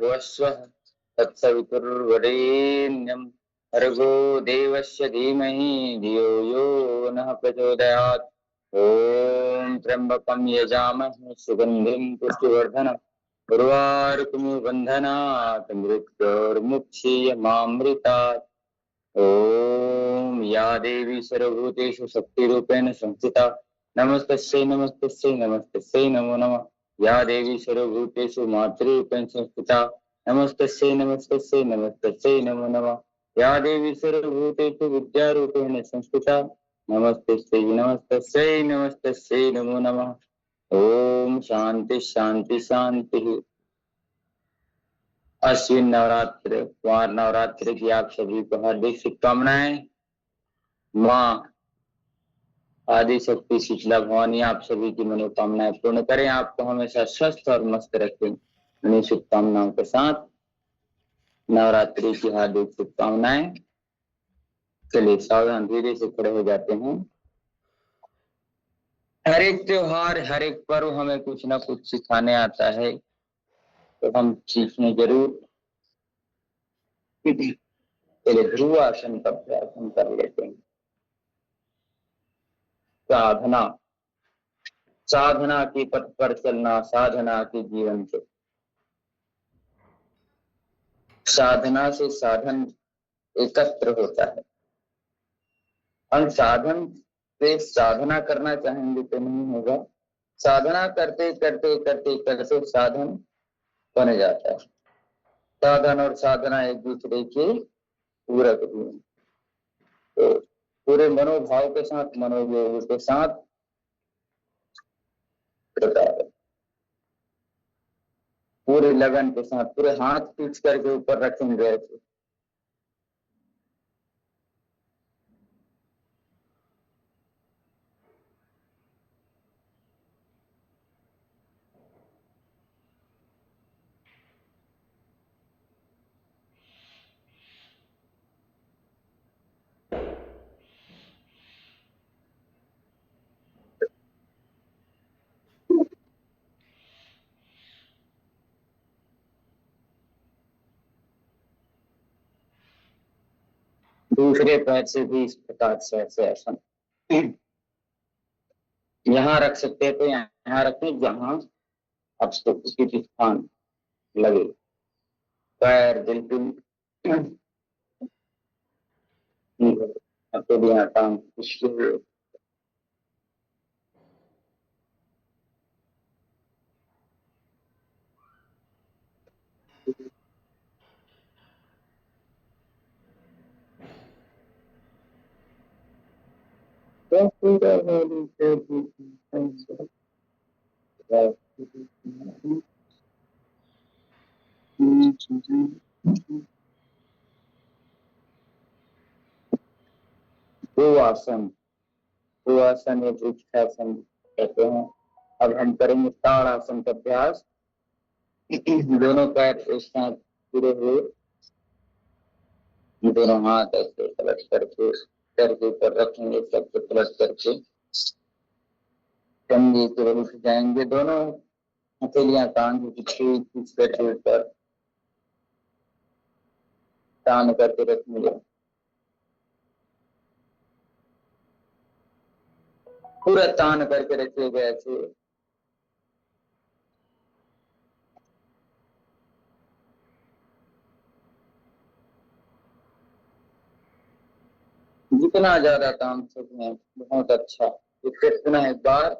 भूर्भुवस्वः तत्सवितुर्वरेण्यं भर्गो देवस्य धीमहि धियो यो नः प्रचोदयात्। ओम त्र्यंबकं यजामहे सुगंधिं पुष्टिवर्धनम् उर्वारुकमिव बन्धनात् मृत्योर्मुक्षीयमामृतात्। ओम या देवी सर्वभूतेषु शक्तिरूपेण संस्थिता नमस्तस्यै नमस्तस्यै नमस्तस्यै नमो नमः। या देवी सर्वभूतेषु मातृरूपेण संस्थिता नमस्तस्यै नमस्तस्यै नमस्तस्यै नमो नमः। या देवी सर्वभूतेषु विद्यारूपेण संस्थिता नमस्तस्यै नमस्तस्यै नमस्तस्यै नमो नमः। ओम शांति शांति शांति। अश्विन नवरात्र कुमार नवरात्र की आप सभी को हार्दिक शुभकामनाएं। माँ आदिशक्ति शीतला भवानी आप सभी की मनोकामनाएं पूर्ण करें, आपको हमेशा स्वस्थ और मस्त रखें। उन्हीं शुभकामनाओं के साथ नवरात्रि की हार्दिक शुभकामनाएं। चलिए सावधान धीरे से खड़े हो जाते हैं। हर एक त्योहार हर एक पर्व हमें कुछ ना कुछ सिखाने आता है, तो हम सीखने जरूर। चलिए ध्रुव आसन का अभ्यास हम कर लेते हैं। साधना साधना के पथ पर चलना साधना के जीवन से। साधना से साधन एकत्र होता है। हम साधन से साधना करना चाहेंगे तो नहीं होगा। साधना करते करते करते करते साधन बन जाता है। साधन और साधना एक दूसरे के पूरक भी हैं। तो पूरे मनोभाव के साथ मनोयोग के साथ पूरे लगन के साथ पूरे हाथ खींच करके ऊपर रखेंगे ऐसे। दूसरे पैर से भी इस प्रकार से ऐसे आसन यहाँ रख सकते हैं, तो यहाँ रखें जहाँ आपको उचित स्थान लगे। पैर बिल्कुल आपको यहाँ टांग आसन या वृक्षासन कहते हैं। अब हम करेंगे ताड़ासन का अभ्यास। दोनों पैर एक साथ जुड़े हुए, दोनों हाथ ऐसे पलट करके सर के ऊपर रखेंगे, सबको पलट करके कंधे के बल उठ जाएंगे। दोनों हथेलियां कान की खींच करके ऊपर तान करके रखेंगे। पूरा तान करके रखिएगा ऐसे। जितना ज्यादा तान सकें बहुत अच्छा। फिर पुनः एक बार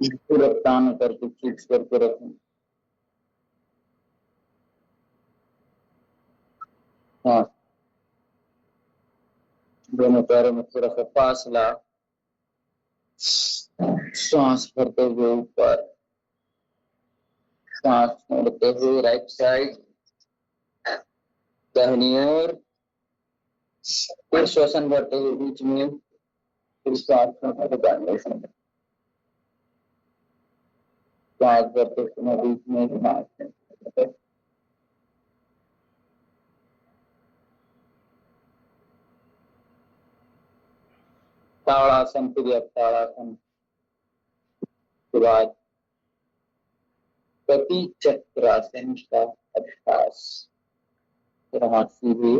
पूरा तान करके खींच करके रखें। हाँ, दोनों पैरों में थोड़ा सा फासला, सांस भरते हुए ऊपर, सांस छोड़ते हुए राइट साइड दाहिनी ओर, फिर श्वसन भरते हुए बीच में, फिर सांस छोड़ते दाहिनी ओर, सांस भरते समय बीच में सांस। ताड़ासन, फिर ताड़ासन के बाद प्रति चक्रासन का अभ्यास। हाथ सीधे,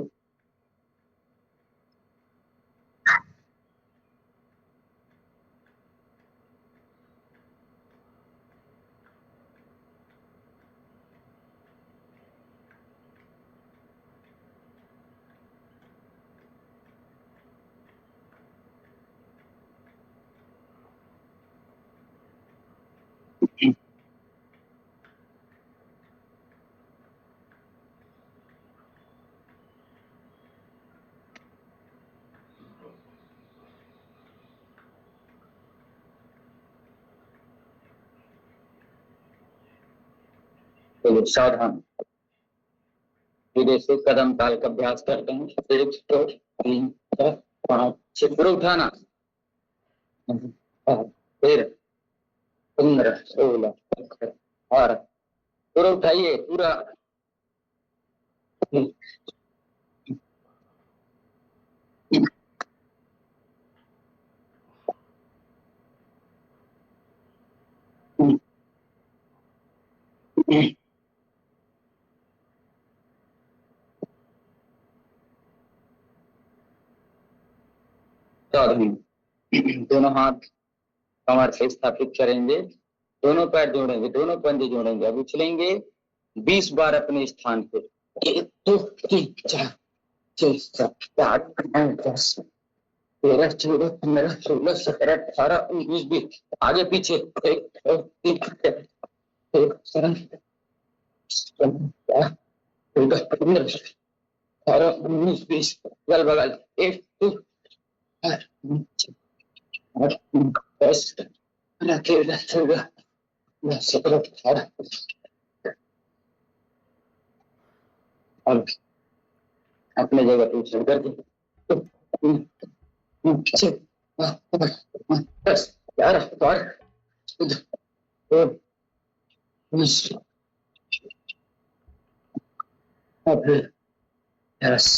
तो सावधान धीरे से कदम ताल का अभ्यास करते हैं। 1 2 3 4 5 6 पूरा उठाना। 13 15 16 18 पूरा उठाइए पूरा। दोनों हाथ कमर से स्थापित करेंगे, दोनों पैर जोड़ेंगे, दोनों पंजे जोड़ेंगे। अब उछलेंगे 20 बार अपने स्थान पे। 1 2 3 4 6 7 8 9 10 13 14 15 16 17 18 19 20 आगे पीछे 1 2 3 4 15 18 19 20 बगल बगल 1 2 8 10 13 14 17 18। अब अपने जगह पे उछल करके 6 10 11 12 19 और फिर यस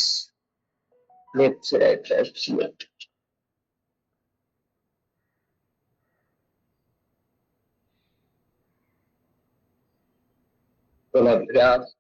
लेफ्ट से राइट लेफ्ट से लेफ्ट। तो अभ्यास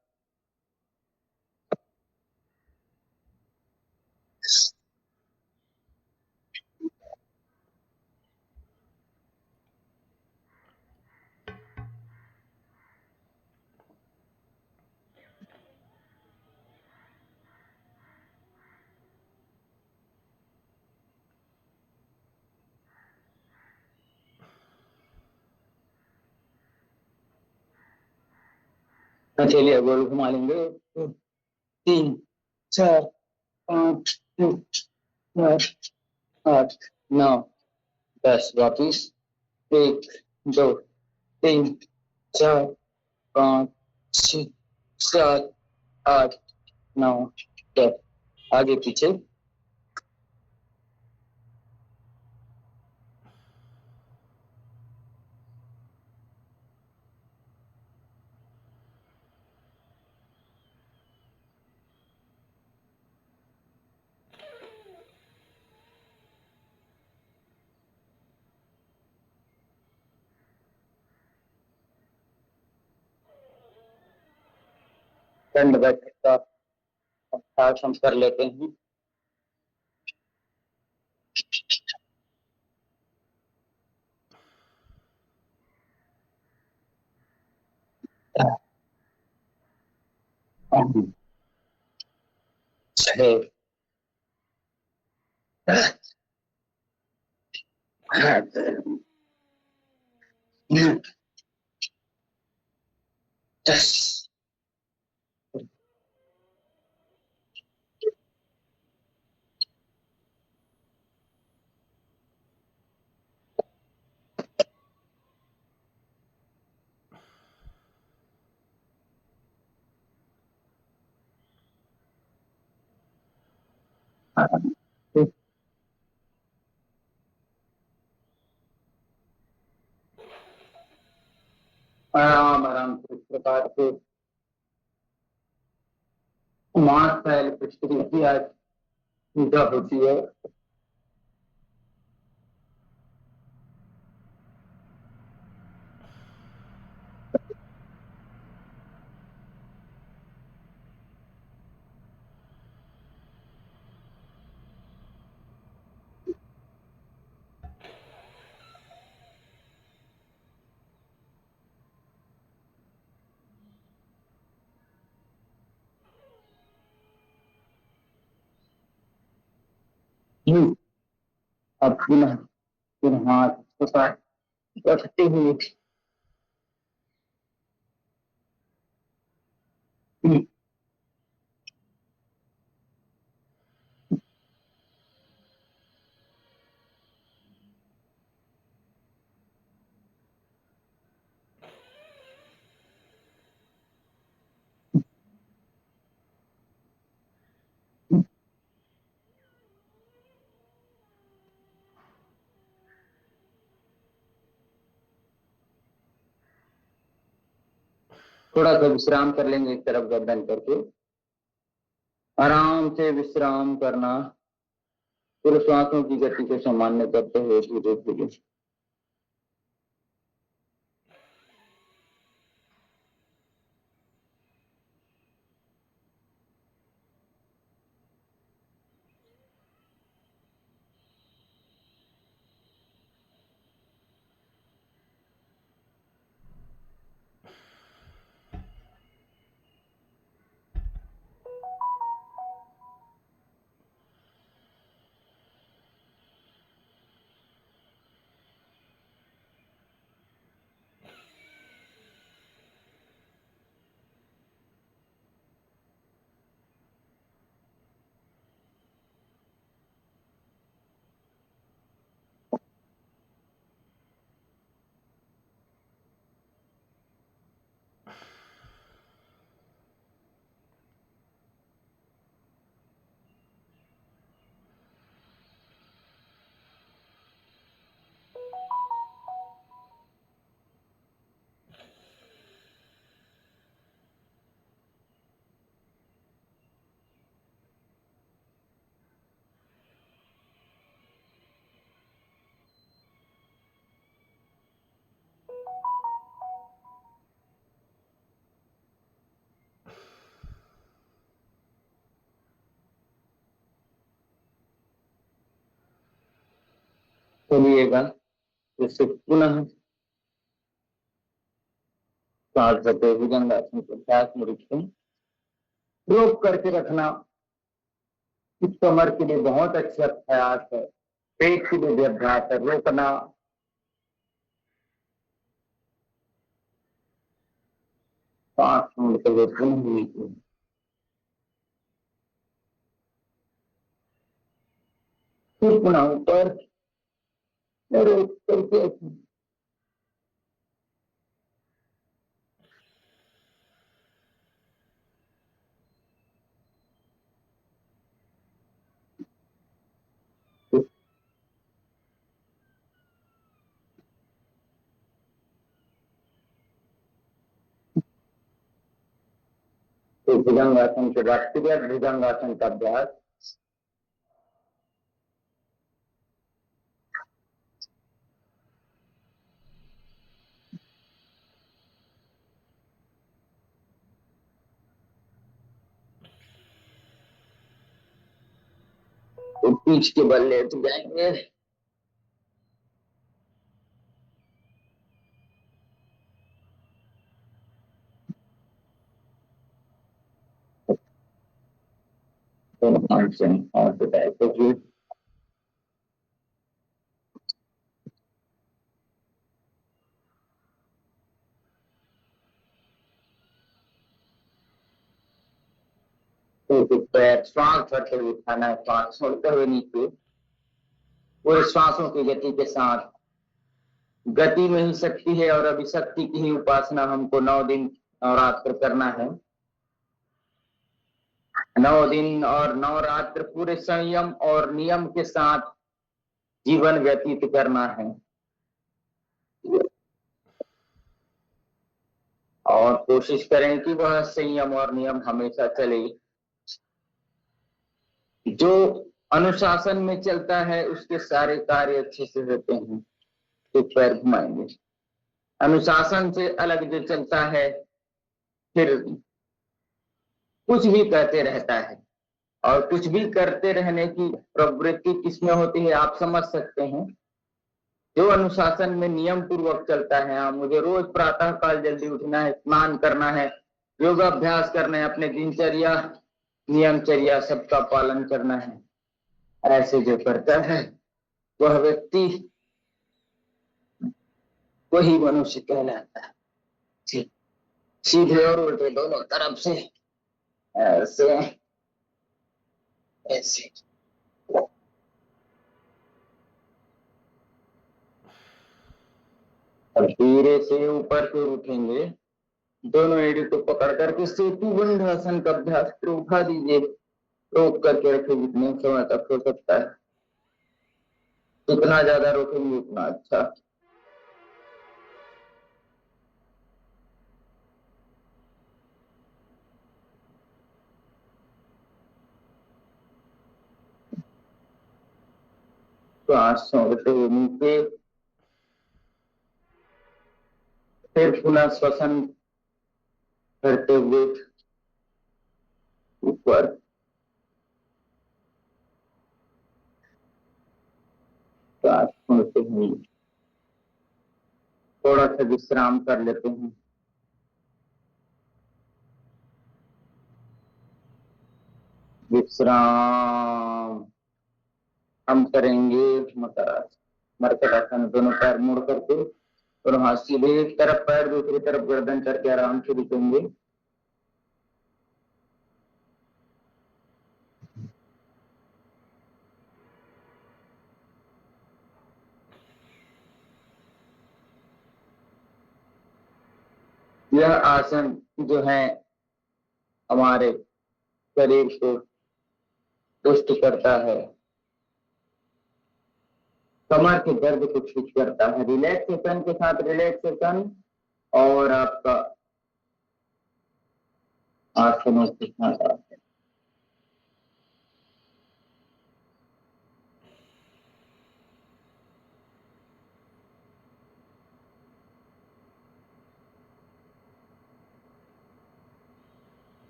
चलिए गोल घुमा लेंगे। 3 4 5 6 7 8 9 10 वापिस 1 2 3 4 5 6 7 8 9 10 आगे पीछे। दंड बैठक का अभ्यास हम कर लेते हैं। छः 10 आराम आराम से इस प्रकार से मांस फैल पृष्ठ आज पूजा होती है। अब पुनः फिर हाथ के साथ बढ़ते हुए थोड़ा सा विश्राम कर लेंगे, एक तरफ गर्दन करके आराम से विश्राम करना, फिर श्वासों की गति को सामान्य करते हुए धीरे धीरे चलिएगा। इससे पुनः सांस भरते भुजंगासन के अभ्यास में रुकते, रोक करके रखना इस कमर के लिए बहुत अच्छा अभ्यास है, पेट के लिए भी अभ्यास है। रोकना, सांस छोड़ते हुए पुनः नीचे, फिर पुनः ऊपर, रोक करके भुजंगासन के बाद फिर भुजंगासन का अभ्यास। तो पीठ के बल लेट जाएंगे, और बताए तो पैर श्वास भरते हुए खाना, श्वास छोड़ते हुए नीचे, पूरे श्वासों की गति के साथ। गति में ही शक्ति है और अभी शक्ति की ही उपासना हमको 9 दिन नवरात्र करना है। 9 दिन और नवरात्र पूरे संयम और नियम के साथ जीवन व्यतीत करना है और कोशिश करें कि वह संयम और नियम हमेशा चले। जो अनुशासन में चलता है उसके सारे कार्य अच्छे से होते हैं। तो पैर घुमाएंगे, अनुशासन से अलग जो चलता है फिर कुछ भी कहते रहता है, और कुछ भी करते रहने की प्रवृत्ति किसमें होती है आप समझ सकते हैं। जो अनुशासन में नियम पूर्वक चलता है, हाँ मुझे रोज प्रातः काल जल्दी उठना है, स्नान करना है, योगाभ्यास करना है, अपने दिनचर्या नियमचर्या सबका पालन करना है, ऐसे जो करता है वह व्यक्ति वही मनुष्य कहलाता है। ठीक, सीधे और उल्टे दोनों तरफ से, ऐसे ऐसे। अब धीरे से ऊपर से उठेंगे, दोनों एड़ी को पकड़ करके सेतु बंधासन का अभ्यास पर उठा दीजिए। रोक करके रखे जितने समय तक हो सकता है, जितना ज्यादा रोकेंगे उतना अच्छा। श्वास छोड़ते हुए नीचे, फिर पुनः श्वसन करते हुए ऊपर। श्वास छोड़ते हुए थोड़ा सा विश्राम कर लेते हैं। विश्राम हम करेंगे मर्कटासन, दोनों पैर मुड़ करके, दोनों हाथ सीधे, एक तरफ पैर दूसरी तरफ गर्दन करके आराम से रुकेंगे। यह आसन जो है हमारे शरीर को पुष्ट करता है, कमर के दर्द को ठीक करता है। रिलैक्सेशन के साथ रिलैक्सेशन और आपका आसनों के साथ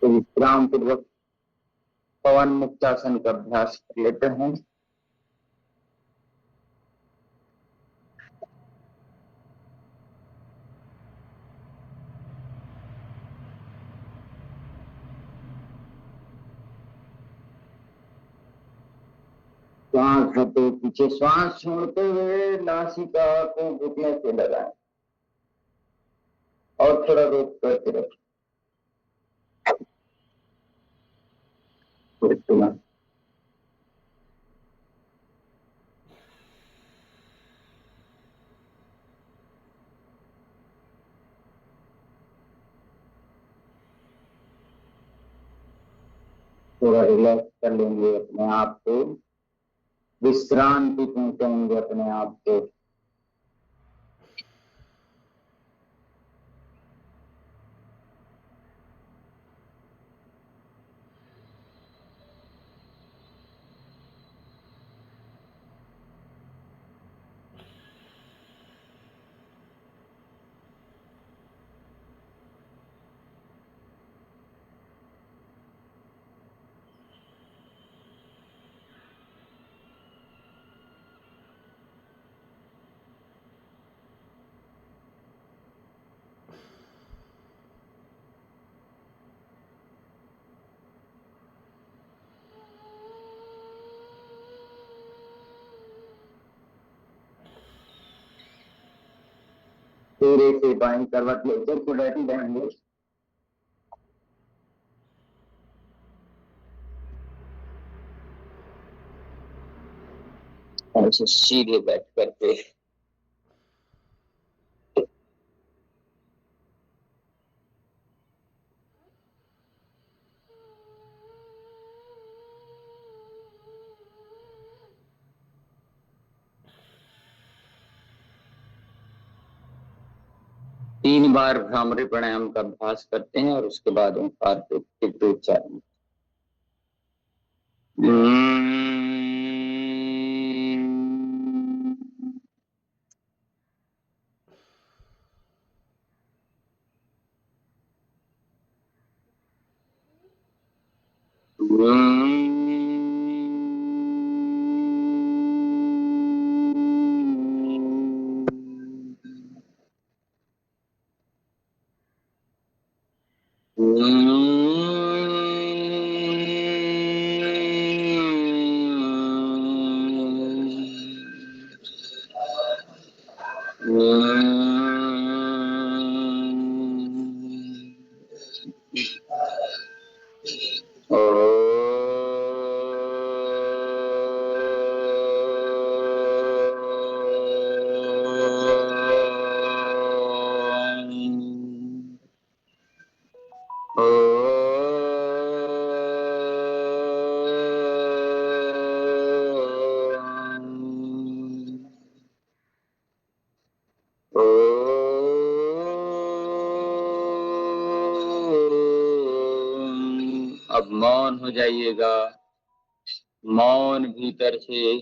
तो विश्राम पूर्वक पवन मुक्तासन का अभ्यास कर लेते हैं। श्वास हटे पीछे, श्वास छोड़ते हुए नासिका को घुटने से लगाएं और थोड़ा रोक करके रखें। थोड़ा रिलैक्स कर लेंगे अपने आप को, विश्रांति पहुंचाएंगे अपने आप को। धीरे से बाएं करवट लेकर कुलहटी बनेंगे। ऐसे सीधे बैठ करके तीन बार भ्रामरी प्राणायाम का अभ्यास करते हैं और उसके बाद ओंकार के तीव्र उच्चारण। अब मौन हो जाइएगा, मौन भीतर से,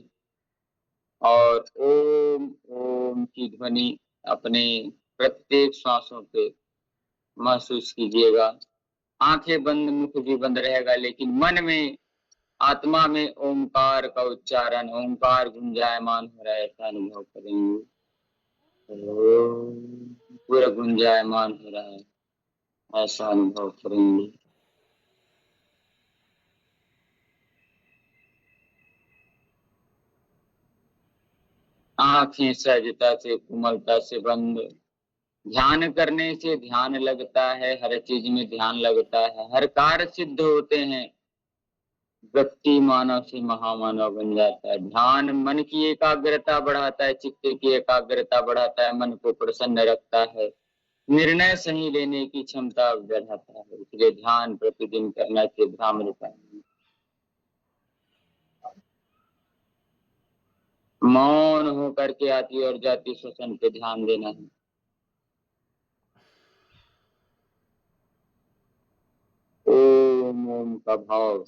और ओम ओम की ध्वनि अपने प्रत्येक श्वासों पे महसूस कीजिएगा। आंखें बंद, मुख भी बंद रहेगा, लेकिन मन में, आत्मा में ओंकार का उच्चारण, ओंकार गुंजायमान हो रहा है, ऐसा अनुभव करेंगे। पूरा गुंजायमान हो रहा है, ऐसा अनुभव करेंगे। आंखें सहजता से, कोमलता से बंद। ध्यान करने से ध्यान लगता है, हर चीज में ध्यान लगता है, हर कार्य सिद्ध होते हैं, व्यक्ति मानव से महामानव बन जाता है। ध्यान मन की एकाग्रता बढ़ाता है, चित्त की एकाग्रता बढ़ाता है, मन को प्रसन्न रखता है, निर्णय सही लेने की क्षमता बढ़ाता है। इसलिए ध्यान प्रतिदिन करना चाहिए, भ्रामृता नहीं। मौन होकर के आती और जाती श्वसन पे ध्यान देना है। ओम ओम का भाव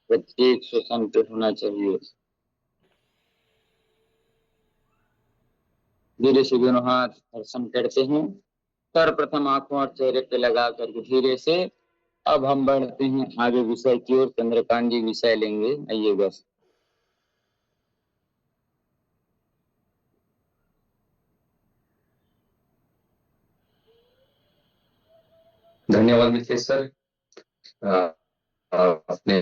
प्रत्येक श्वसन पे होना चाहिए। धीरे से दोनों हाथ हर्षण करते हैं। सर्वप्रथम आंखों और चेहरे पे लगा करके धीरे से अब हम बढ़ते हैं आगे विषय की ओर। चंद्रकांत जी विषय लेंगे, आइए बस। धन्यवाद मिथिलेश सर, अपने